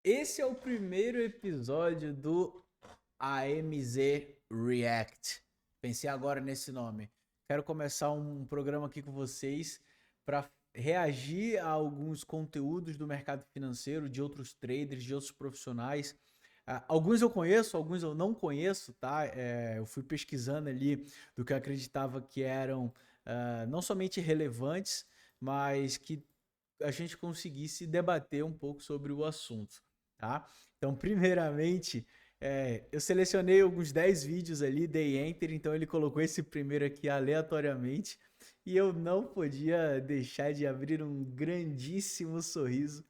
Esse é o primeiro episódio do AMZ React. Pensei agora nesse nome. Quero começar um programa aqui com vocês para reagir a alguns conteúdos do mercado financeiro, de outros traders, de outros profissionais. Alguns eu conheço, alguns eu não conheço, tá? Eu fui pesquisando ali do que eu acreditava que eram não somente relevantes, mas que a gente conseguisse debater um pouco sobre o assunto, tá? Então, primeiramente, eu selecionei alguns 10 vídeos ali, dei enter, então ele colocou esse primeiro aqui aleatoriamente e eu não podia deixar de abrir um grandíssimo sorriso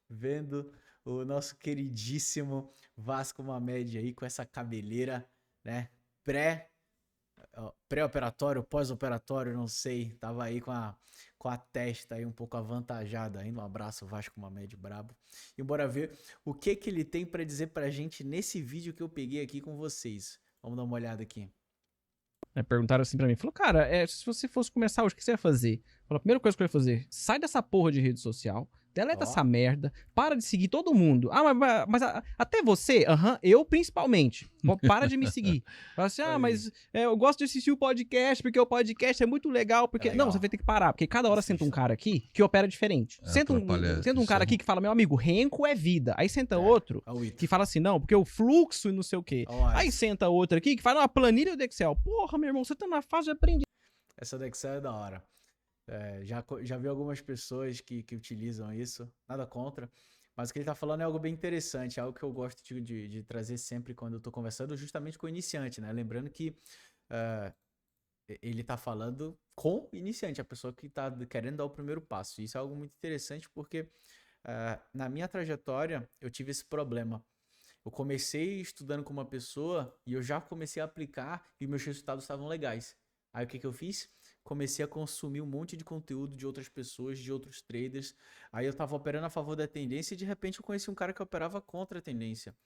vendo o nosso queridíssimo Vasco Mamed aí com essa cabeleira, né? Pré-operatório, pós-operatório, não sei. Tava aí com a testa aí um pouco avantajada ainda. Um abraço, Vasco Mamed brabo. E bora ver o que ele tem para dizer pra gente nesse vídeo que eu peguei aqui com vocês. Vamos dar uma olhada aqui. Perguntaram assim pra mim, falou, cara, se você fosse começar hoje, o que você ia fazer? Falou, a primeira coisa que eu ia fazer, sai dessa porra de rede social, deleta essa merda, para de seguir todo mundo. Mas até você, eu principalmente, para de me seguir. Fala assim, mas eu gosto de assistir o podcast, porque o podcast é muito legal, porque... Não, você vai ter que parar, porque cada hora senta um cara aqui que opera diferente. Senta um cara aqui que fala, meu amigo, renco é vida. Aí senta outro que fala assim, não, porque o fluxo e não sei o quê. Aí senta outro aqui que fala uma planilha do Excel. Porra, meu irmão, você tá na fase de aprender. Essa do Excel é da hora. Já vi algumas pessoas que utilizam isso, nada contra, mas o que ele tá falando é algo bem interessante, algo que eu gosto de trazer sempre quando eu tô conversando, justamente com o iniciante, né? Lembrando que ele tá falando com o iniciante, a pessoa que tá querendo dar o primeiro passo. Isso é algo muito interessante porque na minha trajetória eu tive esse problema. Eu comecei estudando com uma pessoa e eu já comecei a aplicar e meus resultados estavam legais. Aí o que eu fiz? Comecei a consumir um monte de conteúdo de outras pessoas, de outros traders. Aí eu tava operando a favor da tendência e de repente eu conheci um cara que operava contra a tendência.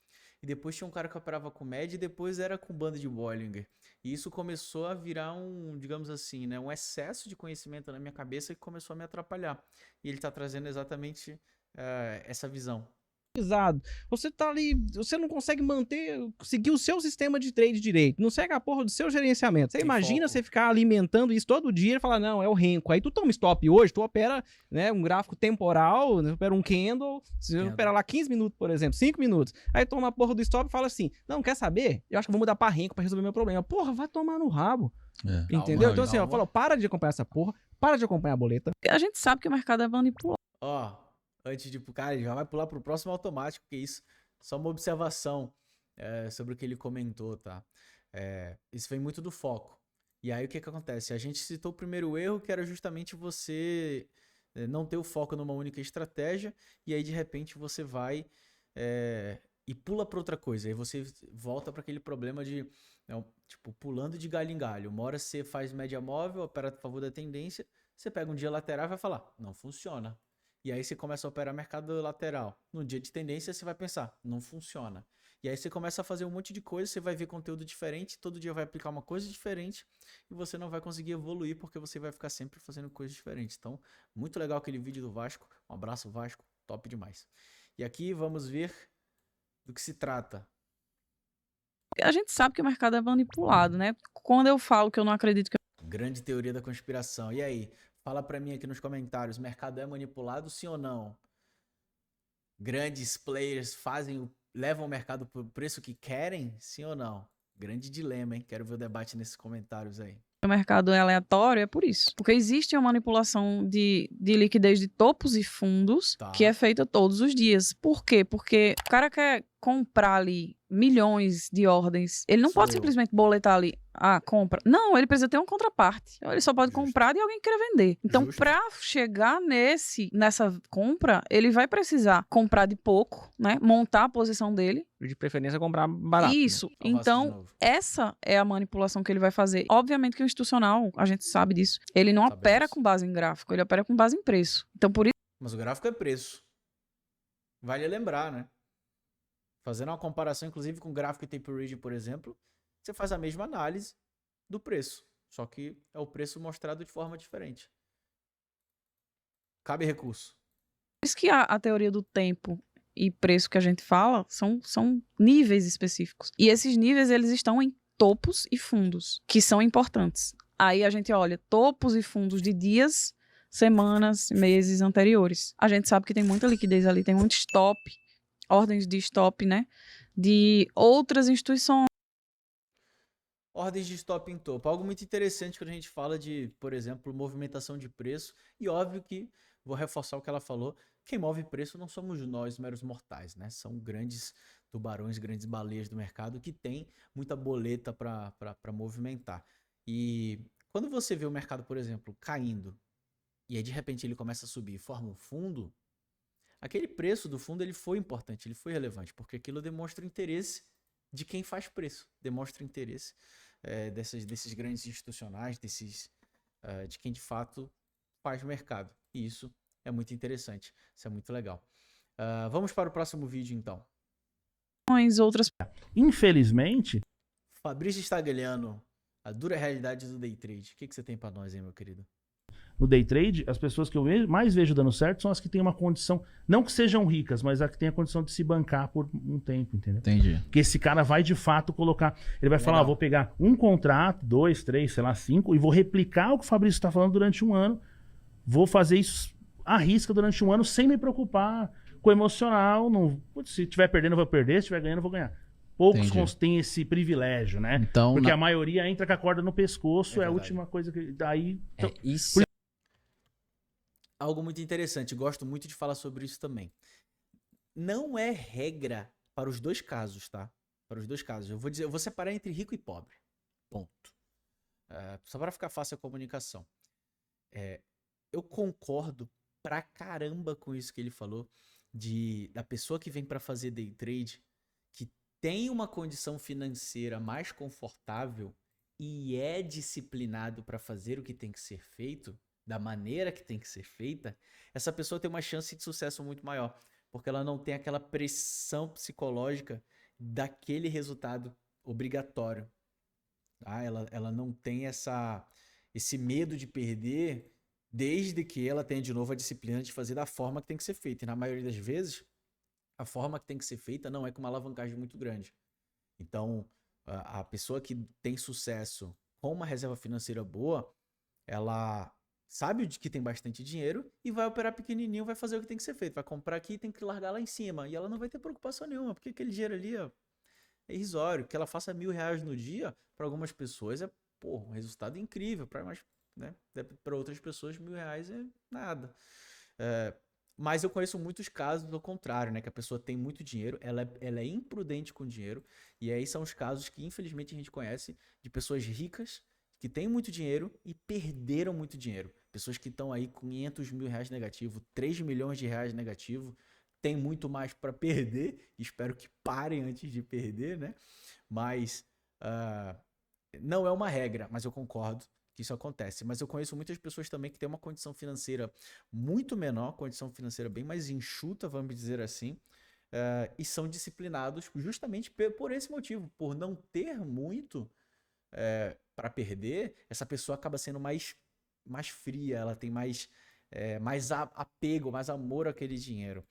E depois tinha um cara que operava com média e depois era com banda de Bollinger. E isso começou a virar digamos assim, né, um excesso de conhecimento na minha cabeça que começou a me atrapalhar. E ele tá trazendo exatamente essa visão. Você tá ali, você não consegue seguir o seu sistema de trade direito, não segue a porra do seu gerenciamento. Você imagina você ficar alimentando isso todo dia e falar, não, é o renco. Aí tu toma stop hoje, tu opera, né, um gráfico temporal, né, opera um candle, você opera lá 15 minutos, por exemplo, 5 minutos. Aí toma a porra do stop e fala assim, não, quer saber? Eu acho que eu vou mudar pra renco pra resolver meu problema. Porra, vai tomar no rabo. Entendeu? Então assim, ó, falou, para de acompanhar essa porra, para de acompanhar a boleta. A gente sabe que o mercado é manipulado. Antes de cara, ele já vai pular pro próximo automático, que isso, só uma observação sobre o que ele comentou, tá? Isso vem muito do foco. E aí o que acontece? A gente citou o primeiro erro, que era justamente você não ter o foco numa única estratégia, e aí de repente você vai e pula para outra coisa. Aí você volta para aquele problema de, tipo, pulando de galho em galho. Uma hora você faz média móvel, opera a favor da tendência, você pega um dia lateral e vai falar, não funciona. E aí você começa a operar mercado lateral. No dia de tendência você vai pensar, não funciona. E aí você começa a fazer um monte de coisa, você vai ver conteúdo diferente, todo dia vai aplicar uma coisa diferente e você não vai conseguir evoluir porque você vai ficar sempre fazendo coisas diferentes. Então, muito legal aquele vídeo do Vasco. Um abraço, Vasco. Top demais. E aqui vamos ver do que se trata. A gente sabe que o mercado é manipulado, né? Quando eu falo que eu não acredito que... Grande teoria da conspiração. E aí? Fala pra mim aqui nos comentários, o mercado é manipulado, sim ou não? Grandes players levam o mercado pro preço que querem, sim ou não? Grande dilema, hein? Quero ver o debate nesses comentários aí. O mercado é aleatório, é por isso. Porque existe uma manipulação de liquidez de topos e fundos que é feita todos os dias. Por quê? Porque o cara quer comprar ali milhões de ordens. Ele não pode simplesmente boletar ali, compra. Não, ele precisa ter uma contraparte. Ele só pode comprar de alguém que queira vender. Então, para chegar nessa compra, ele vai precisar comprar de pouco, né? Montar a posição dele. De preferência, comprar barato. Isso. Né? Então, essa é a manipulação que ele vai fazer. Obviamente que o institucional, a gente sabe disso, ele não opera com base em gráfico, ele opera com base em preço. Então, por isso... Mas o gráfico é preço. Vale lembrar, né? Fazendo uma comparação, inclusive, com gráfico e tape region, por exemplo, você faz a mesma análise do preço. Só que é o preço mostrado de forma diferente. Cabe recurso. Por isso que a teoria do tempo e preço que a gente fala são níveis específicos. E esses níveis, eles estão em topos e fundos, que são importantes. Aí a gente olha topos e fundos de dias, semanas, meses anteriores. A gente sabe que tem muita liquidez ali, tem muito stop, ordens de stop, né? De outras instituições. Ordens de stop em topo. Algo muito interessante quando a gente fala de, por exemplo, movimentação de preço. E óbvio que, vou reforçar o que ela falou, quem move preço não somos nós, meros mortais, né? São grandes tubarões, grandes baleias do mercado que tem muita boleta para movimentar. E quando você vê o mercado, por exemplo, caindo, e aí de repente ele começa a subir e forma um fundo, aquele preço do fundo ele foi importante, ele foi relevante, porque aquilo demonstra o interesse de quem faz preço, demonstra o interesse desses grandes institucionais, de quem de fato faz mercado. E isso é muito interessante, isso é muito legal. Vamos para o próximo vídeo então. Outras... Infelizmente... Fabrício Stagliano, a dura realidade do day trade. O que você tem para nós aí, meu querido? No day trade, as pessoas que eu mais vejo dando certo são as que têm uma condição, não que sejam ricas, mas as que têm a condição de se bancar por um tempo, entendeu? Entendi. Porque esse cara vai de fato colocar, ele vai falar, vou pegar um contrato, 2, 3, sei lá, 5, e vou replicar o que o Fabrício está falando durante um ano, vou fazer isso à risca durante um ano sem me preocupar com o emocional, não, se estiver perdendo eu vou perder, se estiver ganhando eu vou ganhar. Poucos têm esse privilégio, né? Então, porque a maioria entra com a corda no pescoço, é a última coisa que... Daí, isso é algo muito interessante, gosto muito de falar sobre isso também. Não é regra para os dois casos, tá? Para os dois casos. Eu vou separar entre rico e pobre. Ponto. Só para ficar fácil a comunicação. Eu concordo pra caramba com isso que ele falou, da pessoa que vem para fazer day trade, que tem uma condição financeira mais confortável e é disciplinado para fazer o que tem que ser feito, da maneira que tem que ser feita, essa pessoa tem uma chance de sucesso muito maior, porque ela não tem aquela pressão psicológica daquele resultado obrigatório. Tá? Ela não tem esse medo de perder, desde que ela tenha de novo a disciplina de fazer da forma que tem que ser feita. E na maioria das vezes, a forma que tem que ser feita não é com uma alavancagem muito grande. Então, a pessoa que tem sucesso com uma reserva financeira boa, ela sabe que tem bastante dinheiro e vai operar pequenininho, vai fazer o que tem que ser feito. Vai comprar aqui e tem que largar lá em cima. E ela não vai ter preocupação nenhuma, porque aquele dinheiro ali é irrisório. Que ela faça R$1.000 no dia, para algumas pessoas é um resultado incrível. Para outras pessoas, R$1.000 é nada. Mas eu conheço muitos casos do contrário, né? Que a pessoa tem muito dinheiro, ela é imprudente com dinheiro. E aí são os casos que, infelizmente, a gente conhece de pessoas ricas que têm muito dinheiro e perderam muito dinheiro. Pessoas que estão aí com R$500 mil negativo, R$3 milhões negativo, tem muito mais para perder. Espero que parem antes de perder, né? Mas não é uma regra, mas eu concordo que isso acontece. Mas eu conheço muitas pessoas também que têm uma condição financeira muito menor, condição financeira bem mais enxuta, vamos dizer assim, e são disciplinados justamente por esse motivo, por não ter muito para perder. Essa pessoa acaba sendo mais fria, ela tem mais apego, mais amor àquele dinheiro.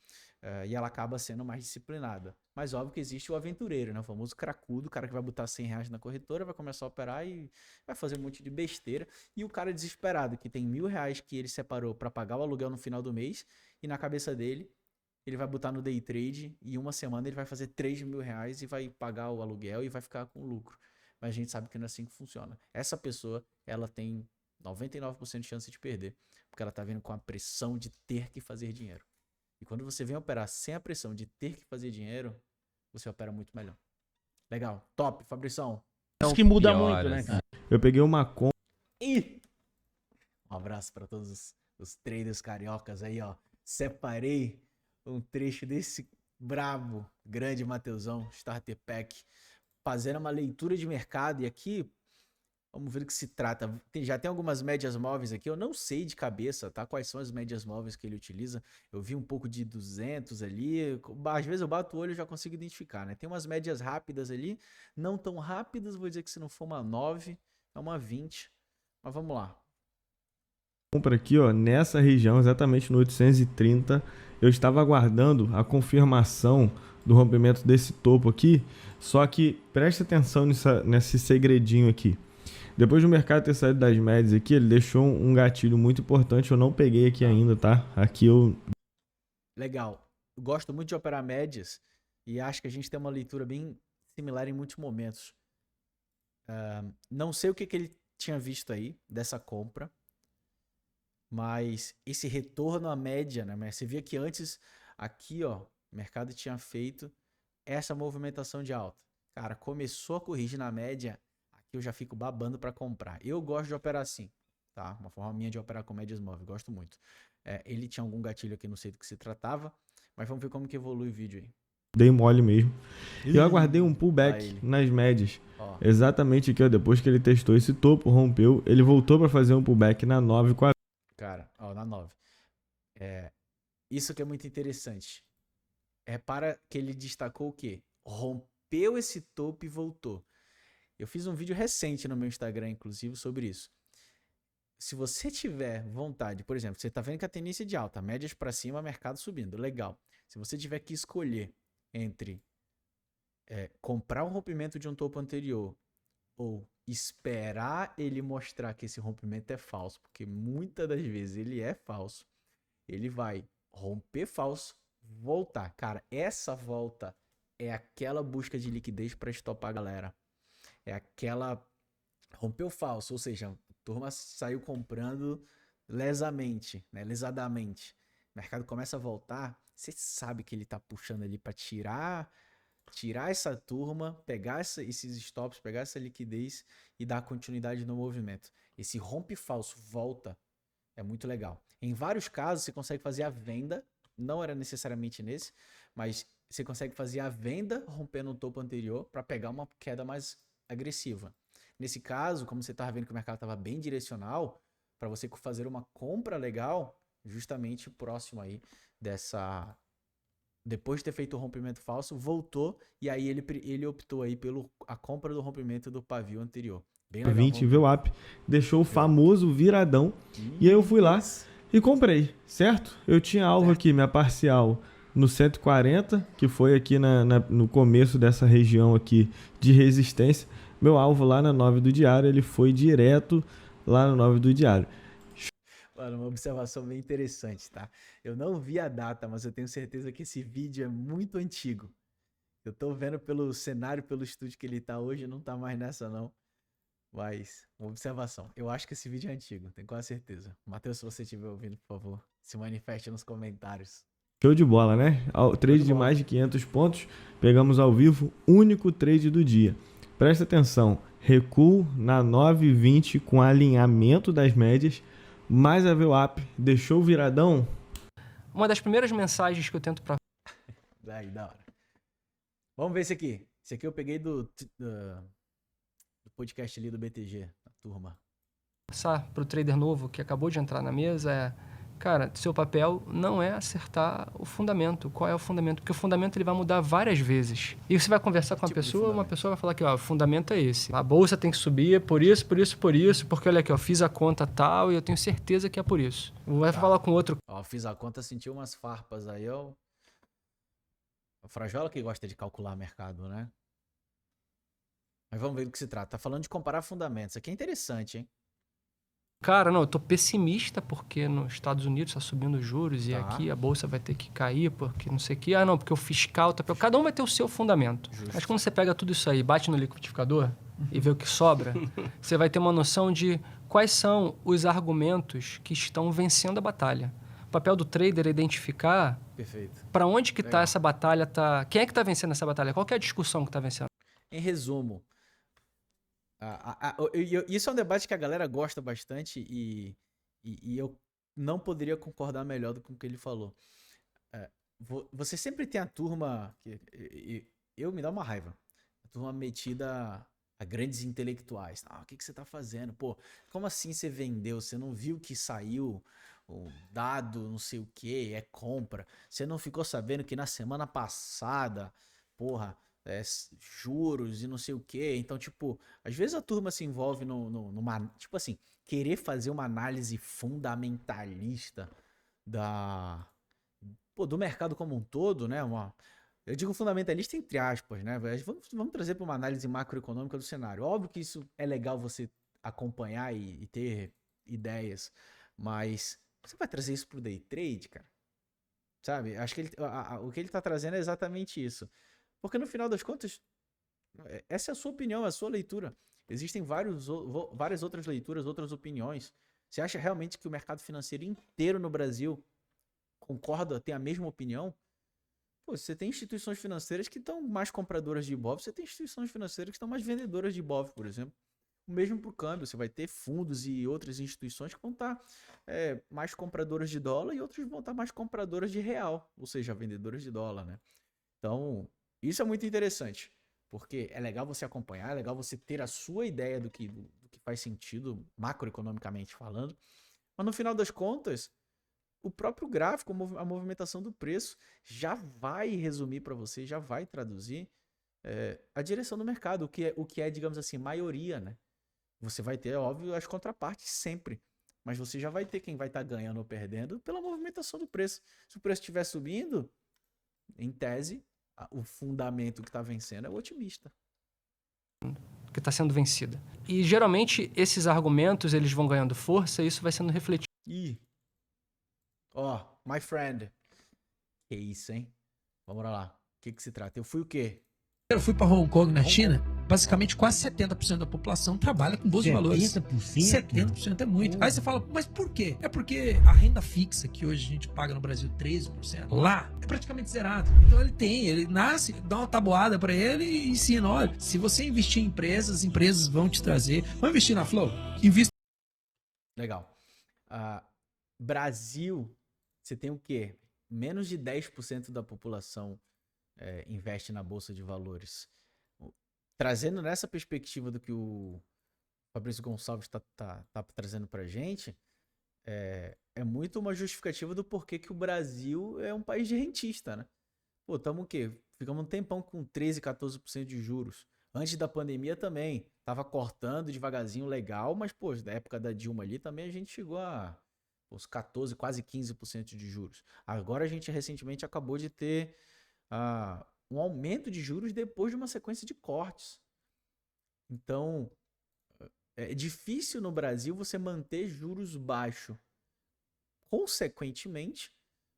E ela acaba sendo mais disciplinada. Mas óbvio que existe o aventureiro, né? O famoso cracudo, o cara que vai botar R$100 na corretora, vai começar a operar e vai fazer um monte de besteira. E o cara desesperado, que tem R$1.000 que ele separou para pagar o aluguel no final do mês, e na cabeça dele, ele vai botar no day trade e em uma semana ele vai fazer R$3.000 e vai pagar o aluguel e vai ficar com lucro. Mas a gente sabe que não é assim que funciona. Essa pessoa, ela tem 99% de chance de perder, porque ela tá vindo com a pressão de ter que fazer dinheiro. E quando você vem operar sem a pressão de ter que fazer dinheiro, você opera muito melhor. Legal. Top, Fabrição. Isso que muda muito, né, cara? Eu peguei uma conta. E um abraço para todos os traders cariocas aí, ó. Separei um trecho desse brabo, grande Mateusão, Starter Pack, fazendo uma leitura de mercado. E aqui, vamos ver do que se trata. Já tem algumas médias móveis aqui. Eu não sei de cabeça, tá? Quais são as médias móveis que ele utiliza. Eu vi um pouco de 200 ali. Às vezes eu bato o olho e já consigo identificar, né? Tem umas médias rápidas ali. Não tão rápidas, vou dizer que se não for uma 9, é uma 20. Mas vamos lá. Compra aqui, ó, nessa região, exatamente no 830. eu estava aguardando a confirmação do rompimento desse topo aqui, só que preste atenção nesse segredinho aqui. Depois do mercado ter saído das médias aqui, ele deixou um gatilho muito importante, eu não peguei aqui ainda, tá? Aqui eu... Legal. Eu gosto muito de operar médias e acho que a gente tem uma leitura bem similar em muitos momentos. Não sei o que ele tinha visto aí dessa compra, mas esse retorno à média, né? Você via que antes, aqui, ó, o mercado tinha feito essa movimentação de alta. Cara, começou a corrigir na média, aqui eu já fico babando para comprar. Eu gosto de operar assim, tá? Uma forma minha de operar com médias móveis, gosto muito. Ele tinha algum gatilho aqui, não sei do que se tratava, mas vamos ver como que evolui o vídeo aí. Dei mole mesmo. E eu aguardei um pullback nas médias. Ó. Exatamente aqui, ó, depois que ele testou esse topo, rompeu, ele voltou para fazer um pullback na 9,40. Cara, ó, na 9. Isso que é muito interessante. Repara que ele destacou o quê? Rompeu esse topo e voltou. Eu fiz um vídeo recente no meu Instagram, inclusive, sobre isso. Se você tiver vontade, por exemplo, você está vendo que a tendência é de alta, médias para cima, mercado subindo, legal. Se você tiver que escolher entre comprar um rompimento de um topo anterior ou esperar ele mostrar que esse rompimento é falso, porque muitas das vezes ele é falso, ele vai romper falso, voltar. Cara, essa volta é aquela busca de liquidez para estopar a galera. É aquela rompeu falso, ou seja, a turma saiu comprando lesadamente. O mercado começa a voltar, você sabe que ele tá puxando ali para tirar essa turma, pegar esses stops, pegar essa liquidez e dar continuidade no movimento. Esse rompe falso volta é muito legal. Em vários casos você consegue fazer a venda, não era necessariamente nesse, mas você consegue fazer a venda rompendo o topo anterior para pegar uma queda mais agressiva. Nesse caso, como você estava vendo que o mercado estava bem direcional, para você fazer uma compra legal, justamente próximo aí dessa... Depois de ter feito o rompimento falso, voltou e aí ele optou aí a compra do rompimento do pavio anterior. Bem legal. 20 VWAP, deixou o famoso viradão e aí eu fui lá e comprei, certo? Eu tinha alvo aqui, minha parcial no 140, que foi aqui no começo dessa região aqui de resistência. Meu alvo lá na 9 do diário, ele foi direto lá na 9 do diário. Mano, uma observação bem interessante, tá? Eu não vi a data, mas eu tenho certeza que esse vídeo é muito antigo. Eu tô vendo pelo cenário, pelo estúdio que ele tá hoje, não tá mais nessa não. Mas, uma observação. Eu acho que esse vídeo é antigo, tenho quase certeza. Matheus, se você estiver ouvindo, por favor, se manifeste nos comentários. Show de bola, né? Trade de mais de 500 pontos, pegamos ao vivo, único trade do dia. Presta atenção, recuo na 9,20 com alinhamento das médias, mais a VWAP, deixou o viradão. Uma das primeiras mensagens que eu tento pra... Daí, da hora. Vamos ver esse aqui. Esse aqui eu peguei do podcast ali do BTG, da turma. Passar pro trader novo que acabou de entrar na mesa cara, seu papel não é acertar o fundamento. Qual é o fundamento? Porque o fundamento ele vai mudar várias vezes. E você vai conversar com uma pessoa vai falar que ó, o fundamento é esse. A bolsa tem que subir por isso, porque olha aqui, ó, fiz a conta tal e eu tenho certeza que é por isso. Vai falar com outro. Ó, fiz a conta, sentiu umas farpas aí, ó. O Frajola que gosta de calcular mercado, né? Mas vamos ver do que se trata. Tá falando de comparar fundamentos. Isso aqui é interessante, hein? Cara, não, eu tô pessimista porque nos Estados Unidos está subindo os juros e aqui a bolsa vai ter que cair porque não sei o que. Ah, não, porque o fiscal tá... Cada um vai ter o seu fundamento. Justo. Mas quando você pega tudo isso aí, bate no liquidificador e vê o que sobra, você vai ter uma noção de quais são os argumentos que estão vencendo a batalha. O papel do trader é identificar para onde que tá essa batalha, quem é que tá vencendo essa batalha, qual que é a discussão que tá vencendo. Em resumo, isso é um debate que a galera gosta bastante e eu não poderia concordar melhor do que o que ele falou. Você sempre tem a turma que eu me dá uma raiva. A turma metida a grandes intelectuais. O que você tá fazendo? Pô, como assim você vendeu? Você não viu que saiu o dado não sei o que, é compra. Você não ficou sabendo que na semana passada, porra, juros e não sei o que. Então, tipo, às vezes a turma se envolve numa, tipo assim, querer fazer uma análise fundamentalista do mercado como um todo, né? Eu digo fundamentalista entre aspas, né? Vamos trazer para uma análise macroeconômica do cenário. Óbvio que isso é legal você acompanhar e ter ideias, mas você vai trazer isso pro day trade, cara? Sabe? Acho que o que ele tá trazendo é exatamente isso. Porque no final das contas, essa é a sua opinião, é a sua leitura. Existem várias outras leituras, outras opiniões. Você acha realmente que o mercado financeiro inteiro no Brasil concorda, tem a mesma opinião? Pô, você tem instituições financeiras que estão mais compradoras de IBOV, você tem instituições financeiras que estão mais vendedoras de IBOV, por exemplo. O mesmo para o câmbio, você vai ter fundos e outras instituições que vão estar mais compradoras de dólar e outras vão estar mais compradoras de real, ou seja, vendedoras de dólar, né? Então, isso é muito interessante, porque é legal você acompanhar, é legal você ter a sua ideia do que faz sentido, macroeconomicamente falando, mas no final das contas, o próprio gráfico, a movimentação do preço, já vai resumir para você, já vai traduzir a direção do mercado, o que é, digamos assim, maioria, né? Você vai ter, óbvio, as contrapartes sempre, mas você já vai ter quem vai estar ganhando ou perdendo pela movimentação do preço. Se o preço estiver subindo, em tese, o fundamento que está vencendo é o otimista. Que está sendo vencida. E geralmente esses argumentos eles vão ganhando força e isso vai sendo refletido. My friend. Que isso, hein? Vamos lá. O que se trata? Eu fui o quê? Eu fui para Hong Kong, na China. Basicamente, quase 70% da população trabalha com bolsa de valores. 70% é muito. Aí você fala, mas por quê? É porque a renda fixa, que hoje a gente paga no Brasil 13%, lá é praticamente zerado. Então ele nasce, dá uma tabuada para ele e ensina, olha, se você investir em empresas, as empresas vão te trazer. Vamos investir na Flow? Invista. Legal. Brasil, você tem o quê? Menos de 10% da população investe na Bolsa de Valores. Trazendo nessa perspectiva do que o Fabrício Gonçalves tá trazendo pra gente, é muito uma justificativa do porquê que o Brasil é um país de rentista, né? Pô, tamo o quê? Ficamos um tempão com 13%, 14% de juros. Antes da pandemia também, tava cortando devagarzinho legal, mas, pô, da época da Dilma ali também a gente chegou a os 14%, quase 15% de juros. Agora a gente recentemente acabou de ter um aumento de juros depois de uma sequência de cortes. Então, é difícil no Brasil você manter juros baixos. Consequentemente,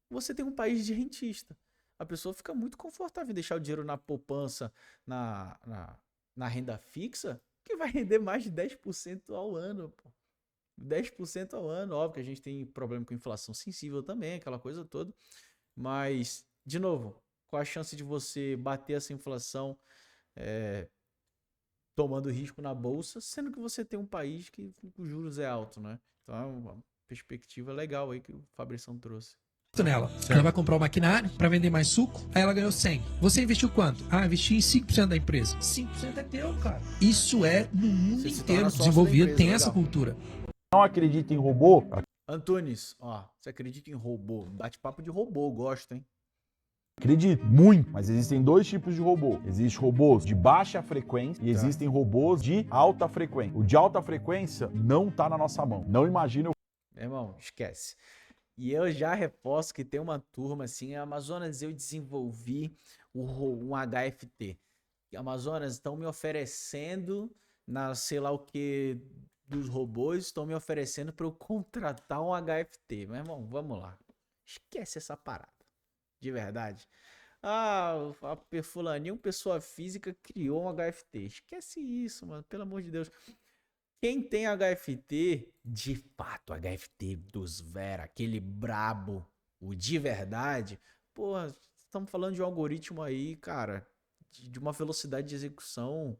você tem um país de rentista. A pessoa fica muito confortável em deixar o dinheiro na poupança, na renda fixa, que vai render mais de 10% ao ano, pô. 10% ao ano, óbvio que a gente tem problema com inflação sensível também, aquela coisa toda. Mas, de novo, qual a chance de você bater essa inflação tomando risco na bolsa, sendo que você tem um país que os juros é alto, né? Então é uma perspectiva legal aí que o Fabrição trouxe. Nela. Ela vai comprar o maquinário para vender mais suco, aí ela ganhou 100. Você investiu quanto? Investi em 5% da empresa. 5% é teu, cara. Isso é no mundo inteiro desenvolvido, empresa, tem legal. Essa cultura. Não acredita em robô? Antunes, você acredita em robô? Bate-papo de robô, gosto, hein? Acredito, muito. Mas existem dois tipos de robô. Existem robôs de baixa frequência e existem robôs de alta frequência. O de alta frequência não tá na nossa mão. Não imagina. Meu irmão, esquece. E eu já reforço que tem uma turma assim, Amazonas, eu desenvolvi um HFT. E Amazonas estão me oferecendo na sei lá o que dos robôs, estão me oferecendo para eu contratar um HFT. Meu irmão, vamos lá. Esquece essa parada. De verdade. Fulaninho, pessoa física, criou um HFT. Esquece isso, mano. Pelo amor de Deus. Quem tem HFT, de fato, HFT dos Vera, aquele brabo, o de verdade, porra, estamos falando de um algoritmo aí, cara, de uma velocidade de execução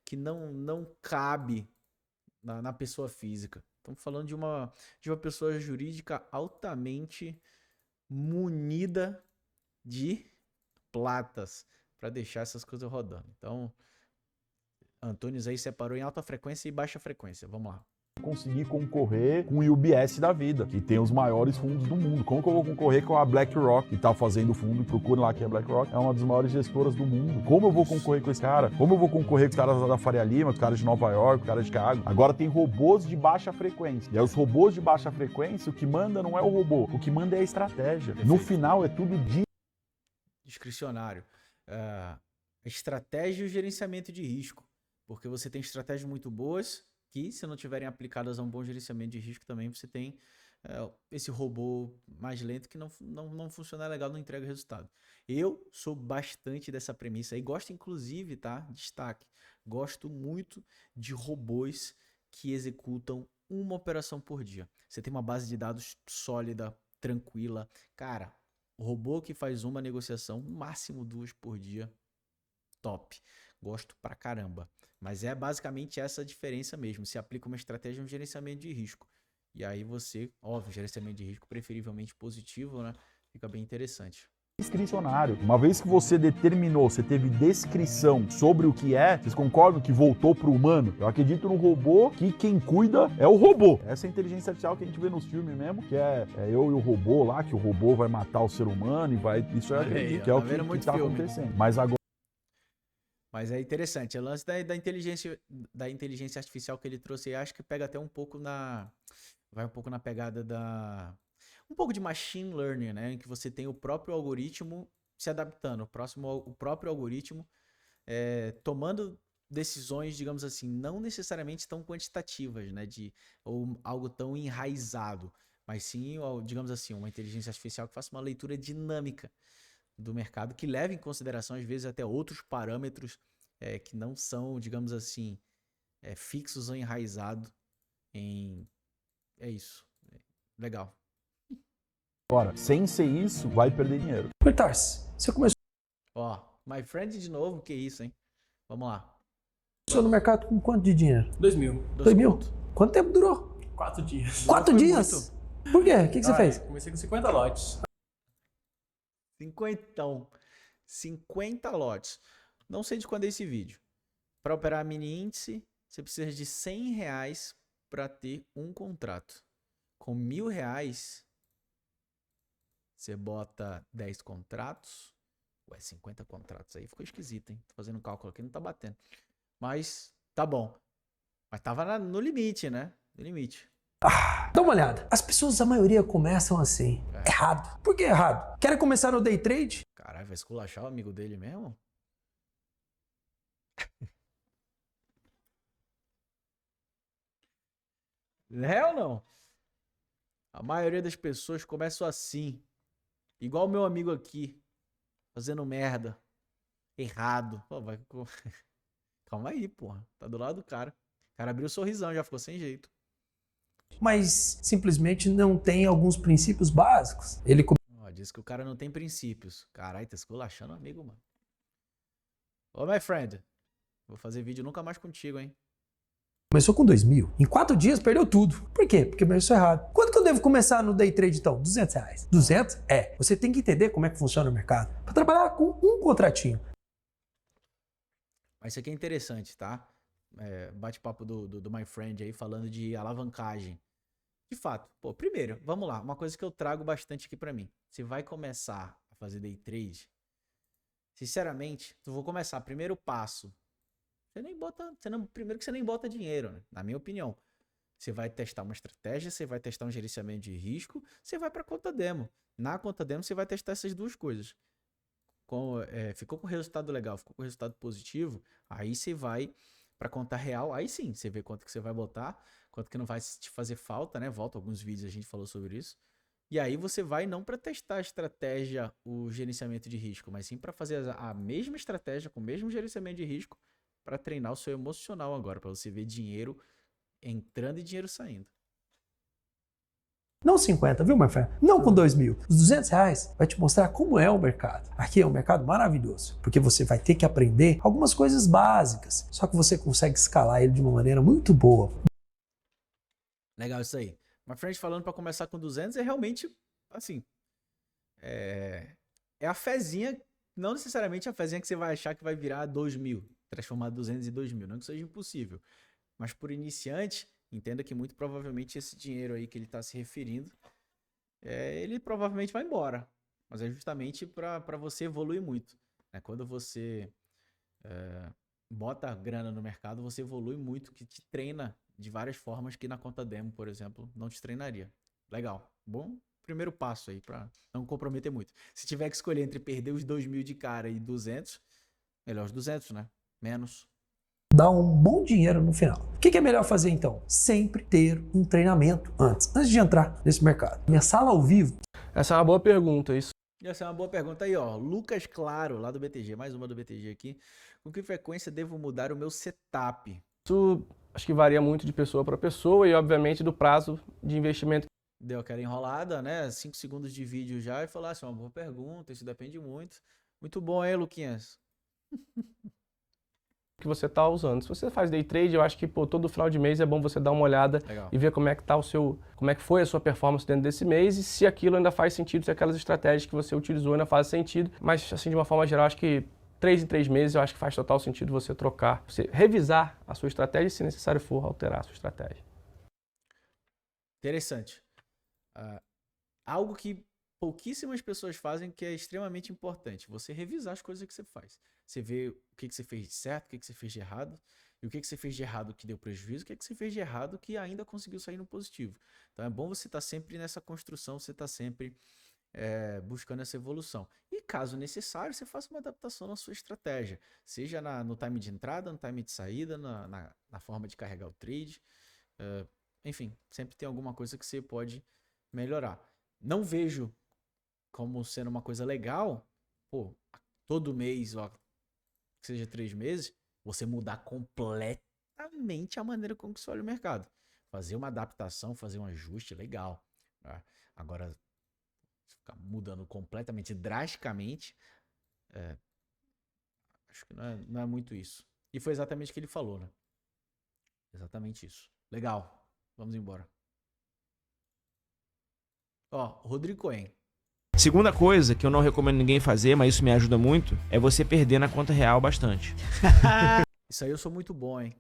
que não cabe na pessoa física. Estamos falando de uma pessoa jurídica altamente munida de platas para deixar essas coisas rodando. Então, Antunes aí separou em alta frequência e baixa frequência. Vamos lá. conseguir concorrer com o UBS da vida, que tem os maiores fundos do mundo. Como que eu vou concorrer com a BlackRock, que tá fazendo fundo, procurem lá que a BlackRock é uma das maiores gestoras do mundo. Como eu vou concorrer com esse cara? Como eu vou concorrer com os caras da Faria Lima, com os caras de Nova York, com os caras de Chicago? Agora tem robôs de baixa frequência. E aí os robôs de baixa frequência, o que manda não é o robô, o que manda é a estratégia. No final é tudo discricionário. Estratégia e o gerenciamento de risco. Porque você tem estratégias muito boas que, se não tiverem aplicadas a um bom gerenciamento de risco, também você tem esse robô mais lento que não funciona legal, não entrega resultado. Eu sou bastante dessa premissa e gosto, inclusive, tá? Destaque. Gosto muito de robôs que executam uma operação por dia. Você tem uma base de dados sólida, tranquila. Cara, o robô que faz uma negociação, máximo 2 por dia, top. Gosto pra caramba. Mas é basicamente essa a diferença mesmo. Se aplica uma estratégia no gerenciamento de risco. E aí você, óbvio, gerenciamento de risco preferivelmente positivo, né? Fica bem interessante. discricionário. Uma vez que você determinou, você teve descrição sobre o que é, vocês concordam que voltou pro humano? Eu acredito no robô que quem cuida é o robô. Essa é a inteligência artificial que a gente vê nos filmes mesmo, que é eu e o robô lá, que o robô vai matar o ser humano e vai... Isso eu acredito que é o que tá acontecendo. Mas é interessante, o lance da inteligência artificial que ele trouxe, eu acho que pega até um pouco vai um pouco na pegada um pouco de machine learning, né? Em que você tem o próprio algoritmo se adaptando, o próprio algoritmo tomando decisões, digamos assim, não necessariamente tão quantitativas, né? Ou algo tão enraizado, mas sim, digamos assim, uma inteligência artificial que faça uma leitura dinâmica do mercado, que leva em consideração, às vezes, até outros parâmetros que não são, digamos assim, fixos ou enraizados em... É isso. Legal. Agora, sem ser isso, vai perder dinheiro. Tarso, você começou My Friend de novo, que isso, hein? Vamos lá. no mercado com quanto de dinheiro? 2.000. 2.000? Quanto tempo durou? 4 dias. 4 dias? Muito. Por quê? O que você fez? Comecei com 50 lotes. 50 lotes. Não sei de quando é esse vídeo. Para operar mini índice, você precisa de R$100 para ter um contrato. Com R$1.000, você bota 10 contratos. 50 contratos aí ficou esquisito, hein? Tô fazendo um cálculo aqui, não tá batendo. Mas tá bom. Mas tava no limite, né? No limite. Dá uma olhada. As pessoas, a maioria, começam assim. Errado. Por que errado? Querem começar no day trade? Caralho, vai esculachar o amigo dele mesmo? É ou não? A maioria das pessoas começam assim. Igual o meu amigo aqui. Fazendo merda. Errado. Pô, calma aí, porra. Tá do lado do cara. O cara abriu o sorrisão, já ficou sem jeito. Mas simplesmente não tem alguns princípios básicos. Ele Diz que o cara não tem princípios. Caralho, tá esculachando o amigo, mano. Ô, my friend. Vou fazer vídeo nunca mais contigo, hein? começou com 2.000. Em 4 dias perdeu tudo. Por quê? Porque começou errado. Quanto que eu devo começar no day trade então? R$200. 200? Você tem que entender como é que funciona o mercado. Para trabalhar com um contratinho. Mas isso aqui é interessante, tá? Bate-papo do my friend aí falando de alavancagem. De fato, primeiro, vamos lá. Uma coisa que eu trago bastante aqui pra mim. Você vai começar a fazer day trade, sinceramente, vou começar. Primeiro passo. Primeiro que você nem bota dinheiro, né? Na minha opinião. Você vai testar uma estratégia, você vai testar um gerenciamento de risco, você vai pra conta demo. Na conta demo você vai testar essas duas coisas. Ficou com resultado legal, ficou com resultado positivo, aí você vai pra conta real, aí sim, você vê quanto que você vai botar, quanto que não vai te fazer falta, né? Volta alguns vídeos, a gente falou sobre isso. E aí você vai não para testar a estratégia, o gerenciamento de risco, mas sim para fazer a mesma estratégia, com o mesmo gerenciamento de risco, para treinar o seu emocional agora, para você ver dinheiro entrando e dinheiro saindo. Não 50, viu, my friend? Não com 2.000. Os R$200 vai te mostrar como é o mercado. Aqui é um mercado maravilhoso, porque você vai ter que aprender algumas coisas básicas, só que você consegue escalar ele de uma maneira muito boa. Legal isso aí. My friend falando para começar com 200 é realmente, assim, é a fezinha, não necessariamente a fezinha que você vai achar que vai virar 2.000, transformar 200 em 2.000, não que seja impossível. Mas por iniciante, entenda que muito provavelmente esse dinheiro aí que ele está se referindo, ele provavelmente vai embora. Mas é justamente para você evoluir muito. Né? Quando você bota grana no mercado, você evolui muito, que te treina de várias formas que na conta demo, por exemplo, não te treinaria. Legal. Bom primeiro passo aí para não comprometer muito. Se tiver que escolher entre perder os 2.000 de cara e 200, melhor os 200, né? Menos. Dá um bom dinheiro no final. O que é melhor fazer então? Sempre ter um treinamento antes de entrar nesse mercado. Minha sala ao vivo. Essa é uma boa pergunta. Essa é uma boa pergunta aí, ó. Lucas Claro, lá do BTG, mais uma do BTG aqui. Com que frequência devo mudar o meu setup? Isso acho que varia muito de pessoa para pessoa e, obviamente, do prazo de investimento. Deu aquela enrolada, né? 5 segundos de vídeo já e falou assim, uma boa pergunta, isso depende muito. Muito bom, hein, Luquinhas? Que você está usando. Se você faz day trade, eu acho que todo final de mês é bom você dar uma olhada e ver como é que tá como é que foi a sua performance dentro desse mês e se aquilo ainda faz sentido, se aquelas estratégias que você utilizou ainda fazem sentido. Mas assim, de uma forma geral, acho que 3 em 3 meses eu acho que faz total sentido você trocar, você revisar a sua estratégia e, se necessário for, alterar a sua estratégia. Interessante. Algo que pouquíssimas pessoas fazem, que é extremamente importante. Você revisar as coisas que você faz. Você vê o que você fez de certo, o que você fez de errado, e o que você fez de errado que deu prejuízo, o que você fez de errado que ainda conseguiu sair no positivo. Então é bom você estar sempre nessa construção, você estar sempre buscando essa evolução. E caso necessário, você faça uma adaptação na sua estratégia. Seja no time de entrada, no time de saída, na forma de carregar o trade. Enfim, sempre tem alguma coisa que você pode melhorar. Não vejo como sendo uma coisa legal, todo mês, ó, que seja 3 meses, você mudar completamente a maneira como que você olha o mercado. Fazer uma adaptação, fazer um ajuste, legal. Tá? Agora, ficar mudando completamente, drasticamente, acho que não é muito isso. E foi exatamente o que ele falou, né? Exatamente isso. Legal. Vamos embora. Ó, Rodrigo Cohen. Segunda coisa que eu não recomendo ninguém fazer, mas isso me ajuda muito, é você perder na conta real bastante. Isso aí eu sou muito bom, hein?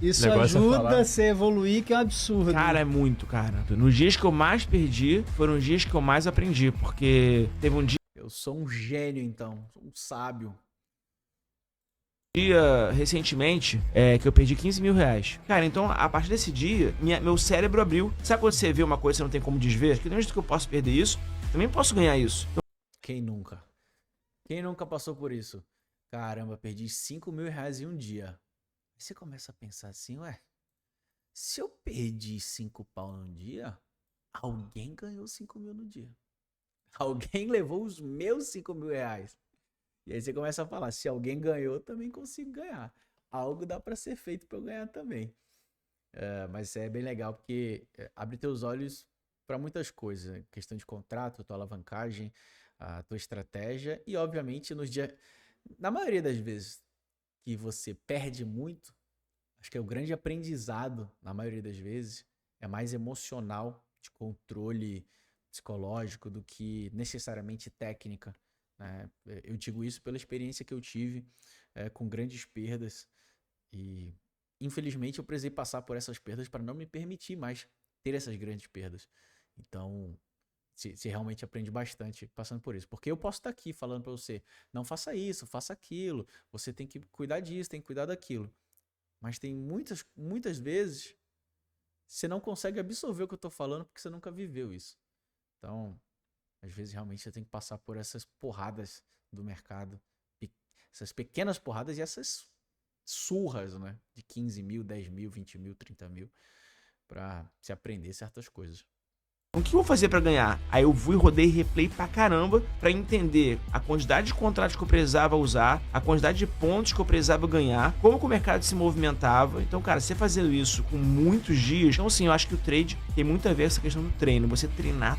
Isso ajuda a você evoluir, que é um absurdo. Cara, é muito, cara. Nos dias que eu mais perdi, foram os dias que eu mais aprendi, porque teve um dia... Eu sou um gênio, então. Sou um sábio. Dia recentemente que eu perdi 15 mil reais. Cara, então a partir desse dia, meu cérebro abriu. Sabe quando você vê uma coisa que você não tem como desver? Que do mesmo que eu posso perder isso, também posso ganhar isso. Então... Quem nunca? Quem nunca passou por isso? Caramba, perdi 5 mil reais em um dia. Aí você começa a pensar assim, se eu perdi 5 pau num dia, alguém ganhou 5 mil no dia. Alguém levou os meus 5 mil reais. E aí você começa a falar, se alguém ganhou, eu também consigo ganhar. Algo dá para ser feito para eu ganhar também. Mas é bem legal porque abre teus olhos para muitas coisas. Questão de contrato, tua alavancagem, a tua estratégia. E obviamente na maioria das vezes que você perde muito, acho que é o grande aprendizado, na maioria das vezes, é mais emocional, de controle psicológico do que necessariamente técnica. Eu digo isso pela experiência que eu tive com grandes perdas e infelizmente eu precisei passar por essas perdas para não me permitir mais ter essas grandes perdas. Então se realmente aprende bastante passando por isso, porque eu posso estar aqui falando para você, não faça isso, faça aquilo, você tem que cuidar disso, tem que cuidar daquilo, mas tem muitas vezes você não consegue absorver o que eu estou falando porque você nunca viveu isso. Então às vezes realmente você tem que passar por essas porradas do mercado, essas pequenas porradas e essas surras, né? De 15 mil, 10 mil, 20 mil, 30 mil, pra se aprender certas coisas. O que eu vou fazer pra ganhar? Aí eu fui e rodei replay pra caramba pra entender a quantidade de contratos que eu precisava usar, a quantidade de pontos que eu precisava ganhar, como que o mercado se movimentava. Então, cara, você fazendo isso com muitos dias... Então, assim, eu acho que o trade tem muito a ver com essa questão do treino. Você treinar,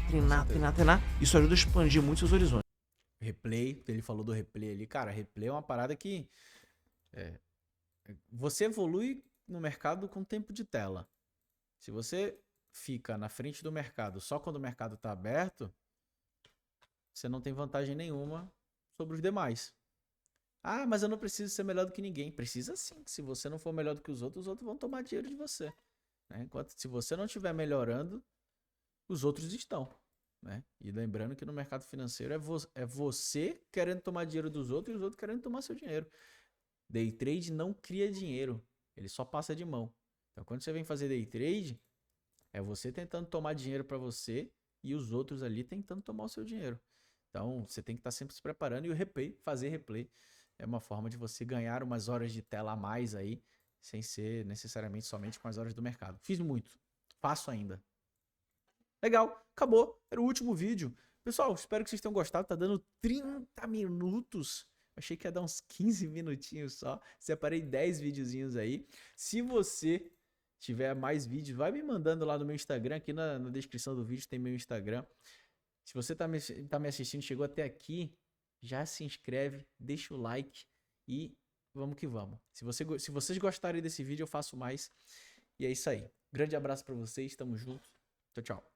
isso ajuda a expandir muito seus horizontes. Replay, ele falou do replay ali. Cara, replay é uma parada que... você evolui no mercado com tempo de tela. Se você fica na frente do mercado só quando o mercado está aberto, você não tem vantagem nenhuma sobre os demais. Ah, mas eu não preciso ser melhor do que ninguém. Precisa sim. Se você não for melhor do que os outros vão tomar dinheiro de você. Né? Enquanto se você não estiver melhorando, os outros estão. Né? E lembrando que no mercado financeiro é você querendo tomar dinheiro dos outros e os outros querendo tomar seu dinheiro. Day trade não cria dinheiro. Ele só passa de mão. Então quando você vem fazer day trade, é você tentando tomar dinheiro para você e os outros ali tentando tomar o seu dinheiro. Então você tem que estar sempre se preparando e o replay, fazer replay, é uma forma de você ganhar umas horas de tela a mais aí, sem ser necessariamente somente com as horas do mercado. Fiz muito. Faço ainda. Legal. Acabou. Era o último vídeo. Pessoal, espero que vocês tenham gostado. Tá dando 30 minutos. Achei que ia dar uns 15 minutinhos só. Separei 10 videozinhos aí. Se você tiver mais vídeos, vai me mandando lá no meu Instagram. Aqui na descrição do vídeo tem meu Instagram. Se você tá me assistindo, chegou até aqui, já se inscreve, deixa o like e vamos que vamos. Se vocês gostarem desse vídeo, eu faço mais. E é isso aí. Grande abraço pra vocês, tamo junto. Tchau, tchau.